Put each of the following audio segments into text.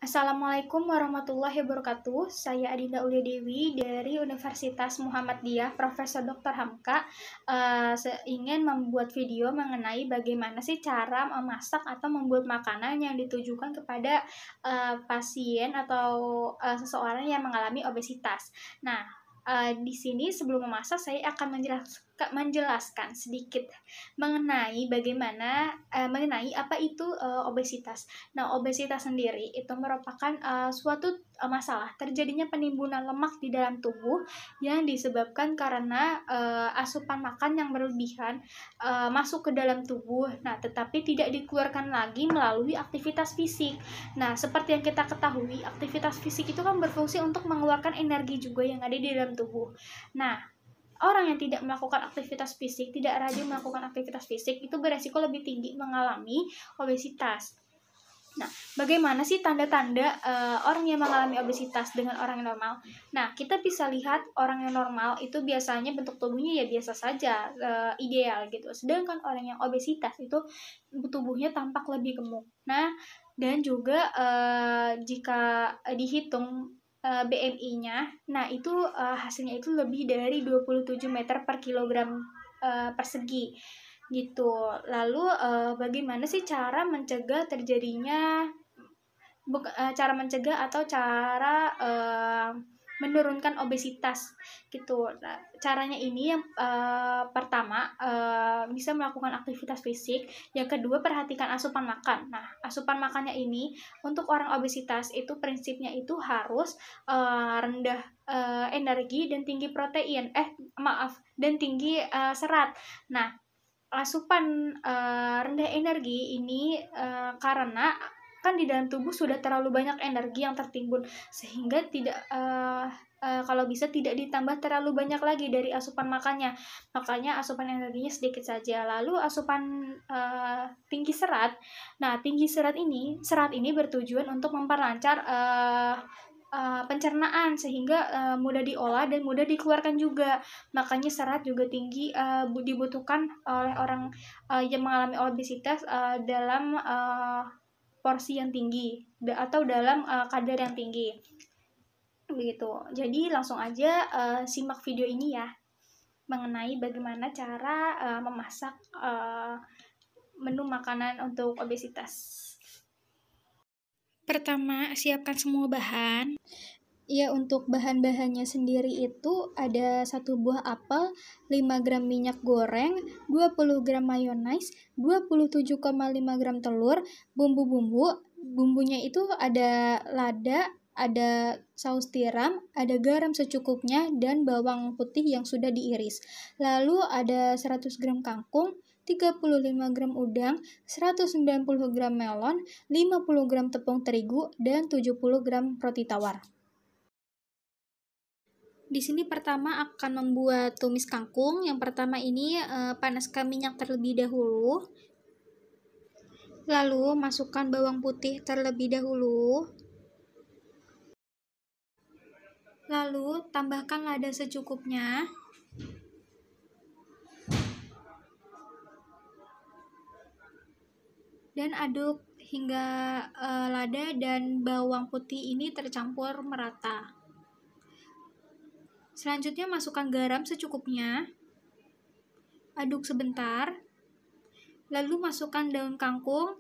Assalamualaikum warahmatullahi wabarakatuh. Saya Adinda Aulia Dewi dari Universitas Muhammadiyah, Profesor Dr. Hamka. Ingin membuat video mengenai bagaimana sih cara memasak atau membuat makanan yang ditujukan kepada pasien atau seseorang yang mengalami obesitas. Nah, di sini sebelum memasak saya akan menjelaskan sedikit mengenai mengenai apa itu obesitas. Nah, obesitas sendiri itu merupakan suatu masalah terjadinya penimbunan lemak di dalam tubuh yang disebabkan karena asupan makan yang berlebihan masuk ke dalam tubuh. Nah, tetapi tidak dikeluarkan lagi melalui aktivitas fisik. Nah, seperti yang kita ketahui, aktivitas fisik itu kan berfungsi untuk mengeluarkan energi juga yang ada di dalam tubuh. Nah, orang yang tidak melakukan aktivitas fisik, tidak rajin melakukan aktivitas fisik, itu beresiko lebih tinggi mengalami obesitas. Nah, bagaimana sih tanda-tanda orang yang mengalami obesitas dengan orang yang normal? Nah, kita bisa lihat orang yang normal itu biasanya bentuk tubuhnya ya biasa saja, ideal gitu. Sedangkan orang yang obesitas itu tubuhnya tampak lebih gemuk. Nah, dan juga jika dihitung BMI-nya, nah itu hasilnya itu lebih dari 27 meter per kilogram persegi gitu. Lalu bagaimana sih cara mencegah terjadinya cara mencegah atau cara menurunkan obesitas gitu. Nah, caranya ini yang pertama bisa melakukan aktivitas fisik, yang kedua perhatikan asupan makan. Nah, asupan makannya ini untuk orang obesitas itu prinsipnya itu harus rendah energi dan tinggi protein. Dan tinggi serat. Nah, asupan rendah energi ini karena kan di dalam tubuh sudah terlalu banyak energi yang tertimbun, sehingga tidak kalau bisa tidak ditambah terlalu banyak lagi dari asupan makannya, makanya asupan energinya sedikit saja. Lalu asupan tinggi serat. Nah, serat ini bertujuan untuk memperlancar pencernaan sehingga mudah diolah dan mudah dikeluarkan juga. Makanya serat juga tinggi dibutuhkan oleh orang yang mengalami obesitas dalam porsi yang tinggi atau dalam kadar yang tinggi begitu. Jadi langsung aja simak video ini ya, mengenai bagaimana cara memasak menu makanan untuk obesitas. Pertama, siapkan semua bahan. Ya, untuk bahan-bahannya sendiri itu ada 1 buah apel, 5 gram minyak goreng, 20 gram mayones, 27,5 gram telur, bumbunya itu ada lada, ada saus tiram, ada garam secukupnya, dan bawang putih yang sudah diiris. Lalu ada 100 gram kangkung, 35 gram udang, 190 gram melon, 50 gram tepung terigu, dan 70 gram roti tawar. Di sini pertama akan membuat tumis kangkung. Yang pertama ini panaskan minyak terlebih dahulu. Lalu masukkan bawang putih terlebih dahulu. Lalu tambahkan lada secukupnya. Dan aduk hingga lada dan bawang putih ini tercampur merata. Selanjutnya masukkan garam secukupnya. Aduk sebentar. Lalu masukkan daun kangkung.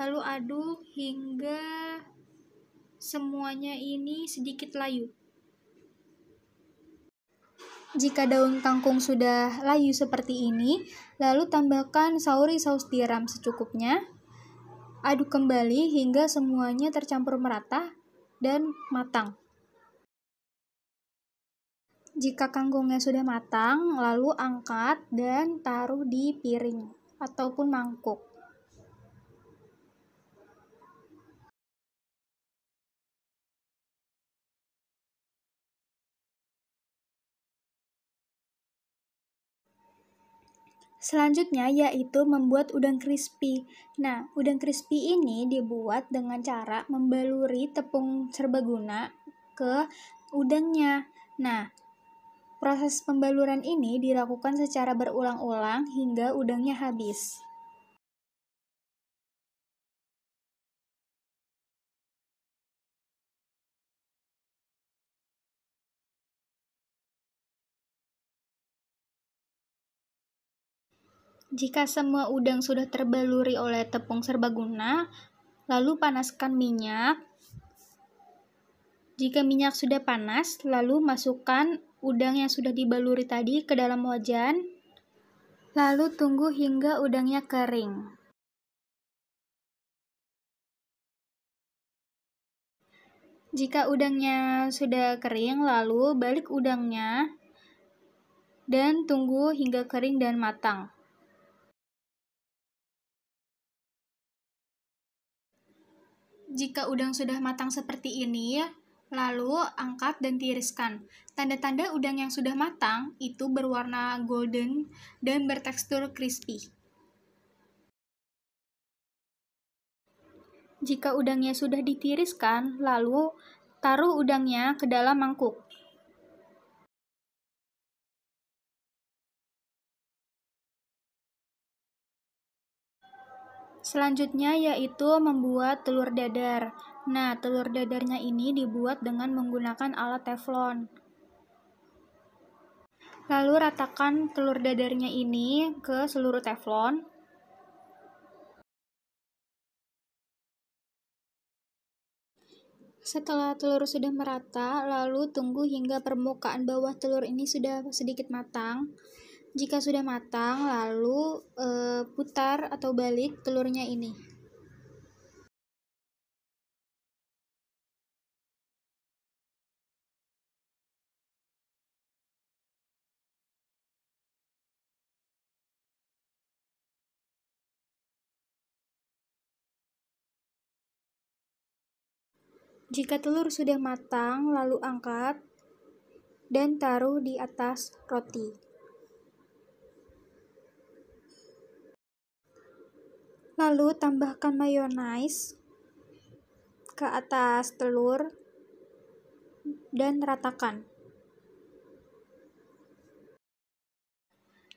Lalu aduk hingga semuanya ini sedikit layu. Jika daun kangkung sudah layu seperti ini, lalu tambahkan saus tiram secukupnya. Aduk kembali hingga semuanya tercampur merata dan matang. Jika kangkungnya sudah matang, lalu angkat dan taruh di piring ataupun mangkuk. Selanjutnya yaitu membuat udang crispy. Nah, udang crispy ini dibuat dengan cara membaluri tepung serbaguna ke udangnya. Nah, proses pembaluran ini dilakukan secara berulang-ulang hingga udangnya habis. Jika semua udang sudah terbaluri oleh tepung serbaguna, lalu panaskan minyak. Jika minyak sudah panas, lalu masukkan udang yang sudah dibaluri tadi ke dalam wajan. Lalu tunggu hingga udangnya kering. Jika udangnya sudah kering, lalu balik udangnya dan tunggu hingga kering dan matang. Jika udang sudah matang seperti ini, lalu angkat dan tiriskan. Tanda-tanda udang yang sudah matang itu berwarna golden dan bertekstur crispy. Jika udangnya sudah ditiriskan, lalu taruh udangnya ke dalam mangkuk. Selanjutnya yaitu membuat telur dadar. Nah, telur dadarnya ini dibuat dengan menggunakan alat teflon. Lalu ratakan telur dadarnya ini ke seluruh teflon. Setelah telur sudah merata, lalu tunggu hingga permukaan bawah telur ini sudah sedikit matang. Jika sudah matang, lalu putar atau balik telurnya ini. Jika telur sudah matang, lalu angkat dan taruh di atas roti. Lalu tambahkan mayonaise ke atas telur dan ratakan.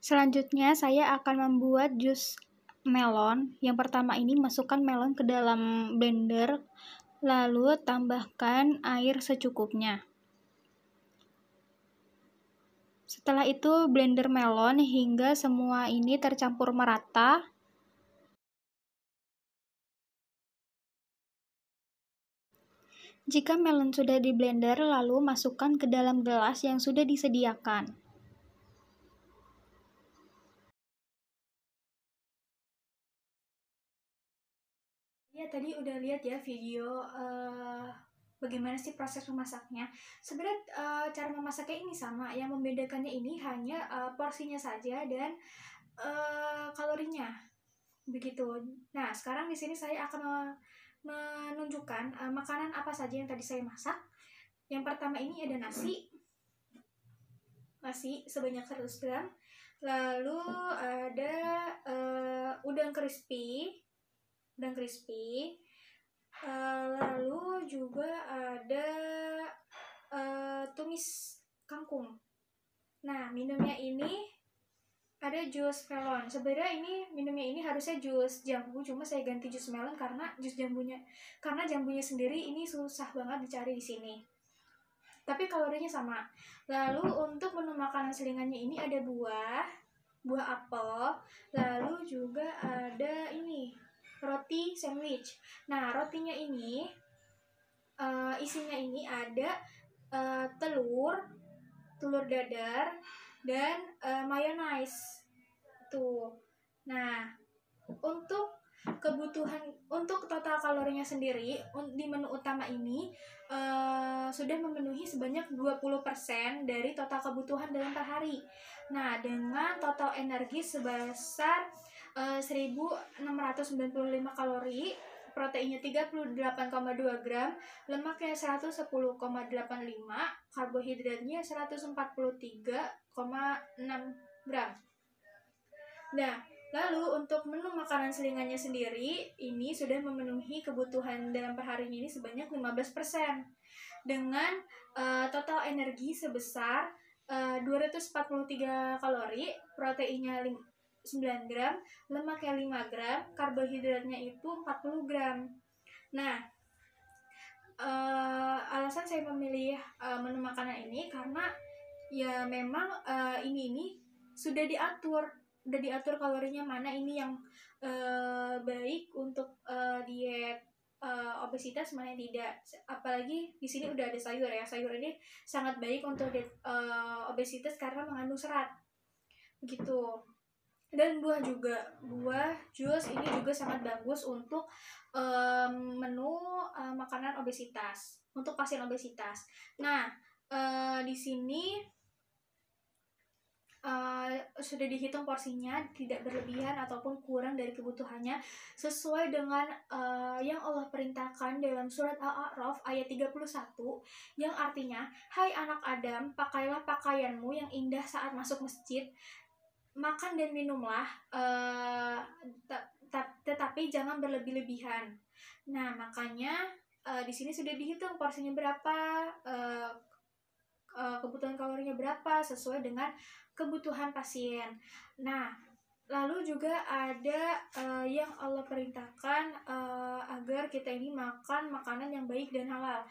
Selanjutnya saya akan membuat jus melon. Yang pertama ini masukkan melon ke dalam blender, lalu tambahkan air secukupnya. Setelah itu blender melon hingga semua ini tercampur merata. Jika melon sudah di blender, lalu masukkan ke dalam gelas yang sudah disediakan. Ya, tadi udah lihat ya video bagaimana sih proses memasaknya. Sebenarnya cara memasaknya ini sama, yang membedakannya ini hanya porsinya saja dan kalorinya. Begitu. Nah, sekarang di sini saya akan menunjukkan makanan apa saja yang tadi saya masak. Yang pertama ini ada nasi sebanyak 100 gram. Lalu ada udang crispy. Lalu juga ada tumis kangkung. Nah, minumnya ini ada jus melon. Sebenarnya minumnya ini harusnya jus jambu, cuma saya ganti jus melon karena jambunya sendiri ini susah banget dicari di sini. Tapi kalorinya sama. Lalu untuk menu makanan selingannya ini ada buah apel, lalu juga ada ini roti sandwich. Nah, rotinya ini isinya ini ada telur dadar dan mayonnaise tuh. Nah, untuk total kalorinya sendiri di menu utama ini sudah memenuhi sebanyak 20% dari total kebutuhan dalam per hari. Nah, dengan total energi sebesar 1695 kalori, proteinnya 38,2 gram, lemaknya 110,85, karbohidratnya 143,6 gram. Nah, lalu untuk menu makanan selingannya sendiri, ini sudah memenuhi kebutuhan dalam perharinya ini sebanyak 15%. Dengan total energi sebesar 243 kalori, proteinnya 9 gram, lemaknya 5 gram, karbohidratnya itu 40 gram. Nah, alasan saya memilih menu makanan ini karena ya memang ini sudah diatur udah diatur kalorinya, mana ini yang baik untuk diet obesitas, mana yang tidak. Apalagi di sini udah ada sayur ya, sayur ini sangat baik untuk diet obesitas karena mengandung serat gitu. Dan buah juga, buah jus ini juga sangat bagus untuk menu makanan obesitas, untuk pasien obesitas. Nah, di sini sudah dihitung porsinya, tidak berlebihan ataupun kurang dari kebutuhannya, sesuai dengan yang Allah perintahkan dalam surat Al-A'raf ayat 31, yang artinya, hai anak Adam, pakailah pakaianmu yang indah saat masuk masjid, makan dan minumlah, tetapi jangan berlebih-lebihan. Nah, makanya di sini sudah dihitung porsinya berapa, kebutuhan kalorinya berapa, sesuai dengan kebutuhan pasien. Nah, lalu juga ada yang Allah perintahkan agar kita ini makan makanan yang baik dan halal,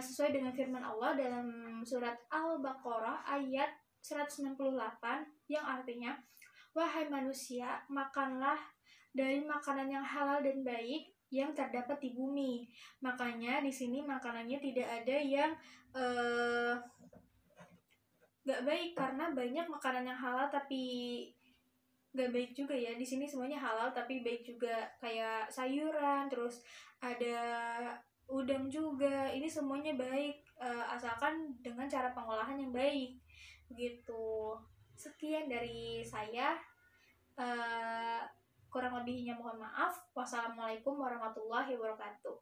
sesuai dengan firman Allah dalam surat Al-Baqarah ayat 198, yang artinya, wahai manusia, makanlah dari makanan yang halal dan baik yang terdapat di bumi. Makanya di sini makanannya tidak ada yang gak baik, karena banyak makanan yang halal tapi gak baik juga ya. Di sini semuanya halal tapi baik juga, kayak sayuran, terus ada udang juga. Ini semuanya baik asalkan dengan cara pengolahan yang baik gitu. Sekian dari saya, kurang lebihnya mohon maaf. Wassalamualaikum warahmatullahi wabarakatuh.